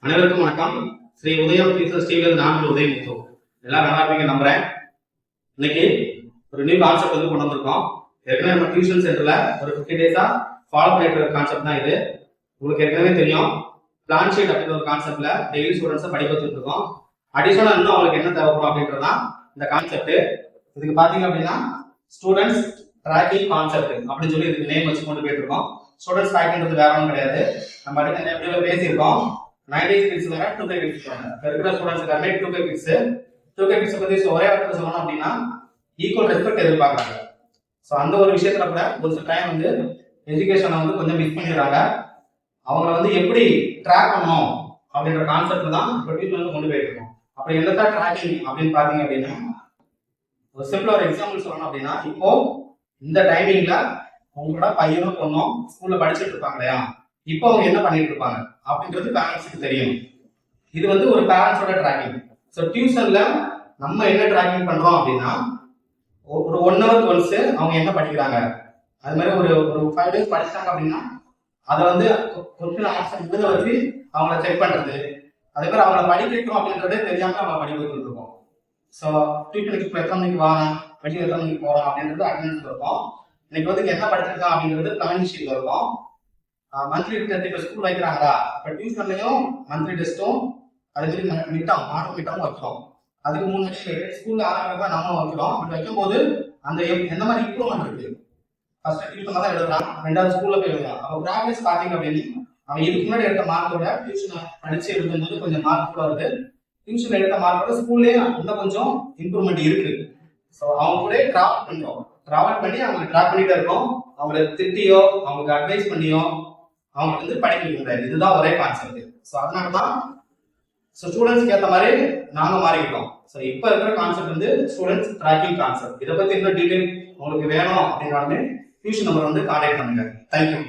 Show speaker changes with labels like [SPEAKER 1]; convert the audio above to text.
[SPEAKER 1] அனைவருக்கும் வணக்கம். ஸ்ரீ உதயம் டீச்சர்ஸ் டிவியில் நான் உதயமுத்து. எல்லாம் நல்லா இருப்பீங்க நம்புறேன். இன்னைக்கு ஒரு நியூ கான்செப்ட் வந்து கொண்டு வந்திருக்கோம். ஏற்கனவே நம்ம டியூஷன் சென்டர்ல ஒரு 50 டேஸா ஃபாலோ பண்ணிட்டு இருக்க கான்செப்ட் தான் இது. உங்களுக்கு ஏற்கனவே தெரியும், பிளான் ஷீட் அப்படின்ற ஒரு கான்செப்ட்ல டெய்லி ஸ்டூடெண்ட்ஸை படிக்க வச்சுட்டு இருக்கோம். அடிஷனலா இன்னும் அவங்களுக்கு என்ன தேவைப்படும் அப்படின்றதான் இந்த கான்செப்ட். இதுக்கு பாத்தீங்க அப்படின்னா ஸ்டூடெண்ட்ஸ் ட்ராக்கிங் கான்செப்ட் அப்படின்னு சொல்லி இதுக்கு நேம் வச்சு கொண்டு போயிட்டு இருக்கோம். ஸ்டூடெண்ட்ஸ் ட்ராக்கிங்கிறது வேற ஒன்றும் கிடையாது. நம்ம அடுத்த பேசியிருக்கோம். 90s கிட்ஸ் வேற 2K கிட்ஸ் வேற. இருக்கிற ஸ்டூடெண்ட்ஸ் எல்லாமே 2K கிட்ஸ். 2K கிட்ஸ் பத்தி ஒரே வார்த்தை சொல்லணும் அப்படின்னா ஈக்குவல் ரெஸ்பெக்ட் எதிர்பார்க்கறாங்க. சோ அந்த ஒரு விஷயத்துல கூட ஒரு சில டைம் வந்து எஜுகேஷனை வந்து கொஞ்சம் மிஸ் பண்ணிடுறாங்க. அவங்கள வந்து எப்படி ட்ராக் பண்ணணும் அப்படின்ற கான்செப்ட் தான் இப்போ டியூஷன் வந்து கொண்டு போயிட்டு இருக்கோம். அப்படி என்னதான் ட்ராக்கிங் அப்படின்னு பாத்தீங்க அப்படின்னா, ஒரு சிம்பிளா ஒரு எக்ஸாம்பிள் சொல்லணும் அப்படின்னா, இப்போ இந்த டைமிங்ல உங்களோட பையனும் பொண்ணும் ஸ்கூல்ல படிச்சுட்டு இருப்பாங்க இல்லையா, இப்போ அவங்க என்ன பண்ணிட்டு இருப்பாங்க அப்படின்றது பேரண்ட்ஸுக்கு தெரியும். இது வந்து ஒரு பேரண்ட்ஸோட ட்ராக்கிங். ஸோ டியூஷன்ல நம்ம என்ன ட்ராக்கிங் பண்றோம் அப்படின்னா, ஒரு 1 ஹவர் ஒன்ஸ் அவங்க என்ன படிக்கிறாங்க, அது மாதிரி ஒரு 5 டேஸ் படிச்சாங்க அப்படின்னா அதை வந்து கொஸ்டின் ஆன்சர் எழுத வச்சு அவங்கள செக் பண்றது, அதே மாதிரி அவங்கள படிக்க வைக்கணும் அப்படின்றதே தெரியாம அவங்க படிக்க வச்சுட்டு இருக்கோம். ஸோ டியூஷனுக்கு இப்போ எத்தனை மணிக்கு வரேன், வெளியே எத்தனை மணிக்கு போறோம் அப்படின்றது அட்டெண்டன்ஸ் இருக்கும். இன்னைக்கு வந்து என்ன படிச்சிருக்கான் அப்படின்றது பிளானிங் ஷீட்ல இருக்கும். மந்த்லி டெஸ்ட் இப்போ ஸ்கூல் வைக்கிறாங்களா, இப்போ டியூஷன்லையும் மந்த்லி டெஸ்ட்டும் அதே மாதிரி மிட்டம் மாடல் மிட்டமும் வைக்கிறோம். அதுக்கு முன்னாடி ஸ்கூல்ல ஆரம்பிப்பா நம்ம வைக்கிறோம். அப்படி வைக்கும்போது அந்த எந்த மாதிரி இம்ப்ரூவ்மெண்ட் இருக்கு, ஃபர்ஸ்ட் டியூஷன்ல தான் எழுதுறான், ரெண்டாவது ஸ்கூல்ல போய் எழுதுறான். அப்போ ப்ராக்டிஸ் பாத்தீங்க அப்படின்னு அவன் இதுக்கு முன்னாடி எடுத்த மார்க்கோட டியூஷன் படிச்சு எழுதும்போது கொஞ்சம் மார்க் கூட வருது. டியூஷன் எடுத்த மார்க்கோட ஸ்கூல்லேயே இன்னும் கொஞ்சம் இம்ப்ரூவ்மெண்ட் இருக்கு. ஸோ அவங்க கூட டிராவல் பண்ணி அவங்க ட்ராக் பண்ணிட்டே இருக்கோம். அவங்களை திட்டியோ அவங்களுக்கு அட்வைஸ் பண்ணியோ அவங்க வந்து படிக்க முடியாது. இதுதான் ஒரே கான்செப்ட். ஸோ அதனாலதான் ஸ்டூடெண்ட்ஸ்க்கு ஏற்ற மாதிரி நாங்க மாறிக்கிட்டோம். ஸோ இப்போ இருக்கிற கான்செப்ட் வந்து ஸ்டூடெண்ட்ஸ் ட்ராக்கிங் கான்செப்ட். இதை பத்தி இன்னும் டீடைல் உங்களுக்கு வேணும் அப்படின்னாலுமே டியூஷன் நம்பர் வந்து கான்டாக்ட் பண்ணுங்க. தேங்க்யூ.